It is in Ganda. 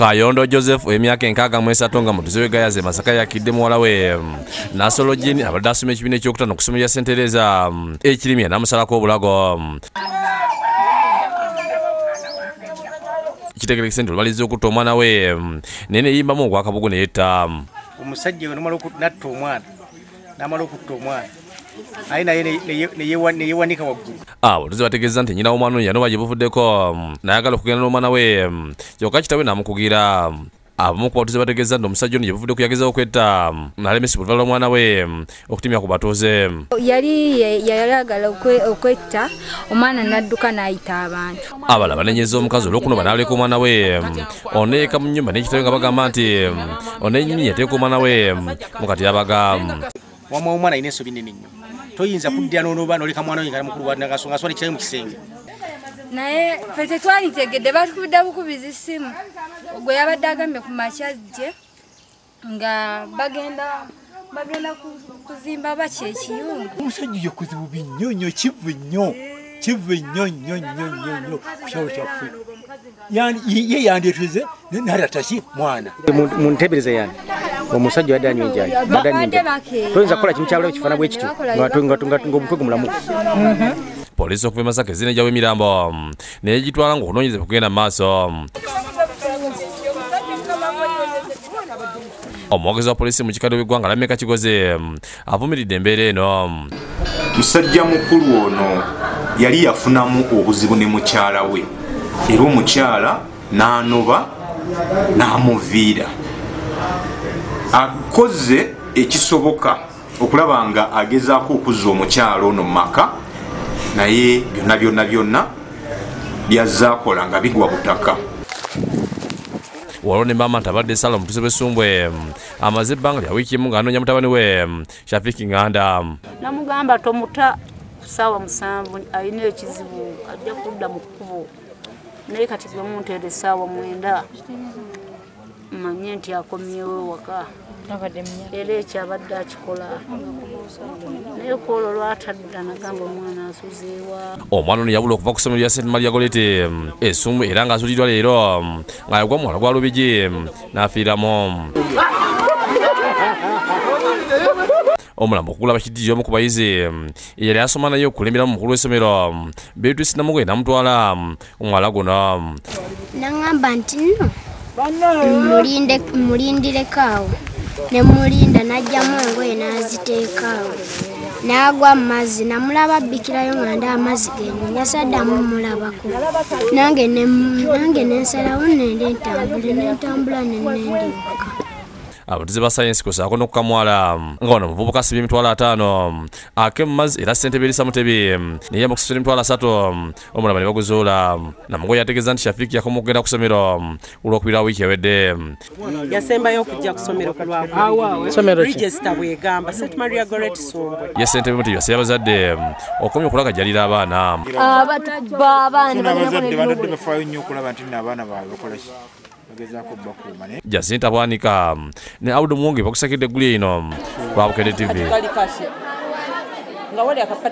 Kayondo Joseph emyaka enkaaga mu esatu nga mutuze wegayaze Masaka yakidde muwala we Nasolo Jeni abadde asoma ekibiina ekyokutaano ku ssomero lya St. Teresa ekirimya n'amusalako obulago. Kitegerekese nti olubaliza okutta omwana we naye ne yimbamu ogwakabugu ne yetta. Omusajja we n'amala natta omwana n'amala okutta omwana aye naye neyewanika waggulu. Abatuuze bategeeza nti nnyina w'omwana ono yanoba gye buvuddeko n'ayagala okugenda n'omwana we kyokka kitaawe n'amukugira. Abamu ku batuuze bategeeza nti omusajja ono gye buvudde okuyagezaho okwetta n'alemesebwa oluvalala omwana we okutimya ku batuuze. Yali yayagala okwetta omwana n'adduka n'ayita abantu. Abalala banenyeza omukazi olw'okunoba n'aleka omwana we ono eka mu nnyumba n'ekitaawe nga bagamba nti ono ennyini yateeka omwana we mu katyabaga. Wamma omwana alina ensobi nnene nnyo. Toyinza kuddira n'onoba n'oleka mwana we nga mukulu wa Nagasonga aswala ekitaawe mu kisenge. Naye ffe tetwalitegedde batukubidde bukubizi ssimu gwe yabadde agambye ku makyajje nga bagenda kuzimba baki ekiyungu. Omusajja yo kuzibu binyonyo kivu nnyo ku kyalo kyaffe ye yandeeteze narataki mwana Muntebereze yani omusajja yadde anywa enjaayi toyinza kukola kimu kyalo kifaana bwe kityo ng'omutwe gumulamu. Poliisi okuva e Masaka ezinejjawo emirambo naye gitwala ng'okunoonyereza kugenda mu maaso. Omwogezi wa poliisi mu kikadde w'eggwanga Lameka Kigoze avumiridde embeera eno. Musajja mukulu ono yali yafunamu obuzibu ne mukyala we era omukyala n'anoba n'amuviira. Akoze ekisoboka okulaba nga agezaako okuzza omukyala ono mu maka naye byonna byazaakola nga bigwa butaka. Waliwo ne maama nti abadde Sala omutuuze b'Essumbwe amaze ebbanga lya wiiki emu ng'anoonya mutabani we Shafiki Nganda. Namugamba tomuta kusaawa 7 alina ekizibu ajja kudda mu kkubo naye kati gwe munteere essaawa 9 manye nti akomyewo waka era ekyabadde akikola naye kwolwo lwatadda nagamba omwana asuzeewa. Omwana ono yabula okuva ku ssomero lya St. Maria Goleti Essumbwe era ng'asuuliddwa leero ng'ayagwa muwala gwa Lubigi n'afiiramu. Omulambo okugula bakiddiyo omu ku bayizi yali asoma naye okulemeramu mukulu w'essomero Beatrice Namugoye n'amutwala omuwala guno. Nangamba nti nno mulindireko awo ne mulinda n'ajjamu engoye n'aziteeka awo n'agwa mu mazzi namulaba abbikirayo nga ndi amazzi gennyunya saddamu mulabako nange nensalawo nentambula nenendibuka. Abatuuze ba sayensi kusaako n'okukamwala nga ono omuvubuka asibye emitwalo 5 ake mu mazzi era ssentebe erisa Mutebi naye mu kusasula emitwalo 3 omulaba ne baguzuula. Namugoye yategeeza nti Shafiki yakoma okugenda ku ssomero olw'okubira wiiki ewedde. Yasembayo okujja ku ssomero ku Lwakubiri Register bw'egamba St. Maria Goleti Ssumbwe. Ye ssentebe Mutebi yasabye abazadde okumya okulagajjalira abaana. Abazadde bafaayo nnyo okulaba nti n'abaana baabwe bakola ki bagezaako bakuuma. Jacinta Bwanika ne Audu Mwonge bakusakidde eggulu eno lwa Bukedde TV.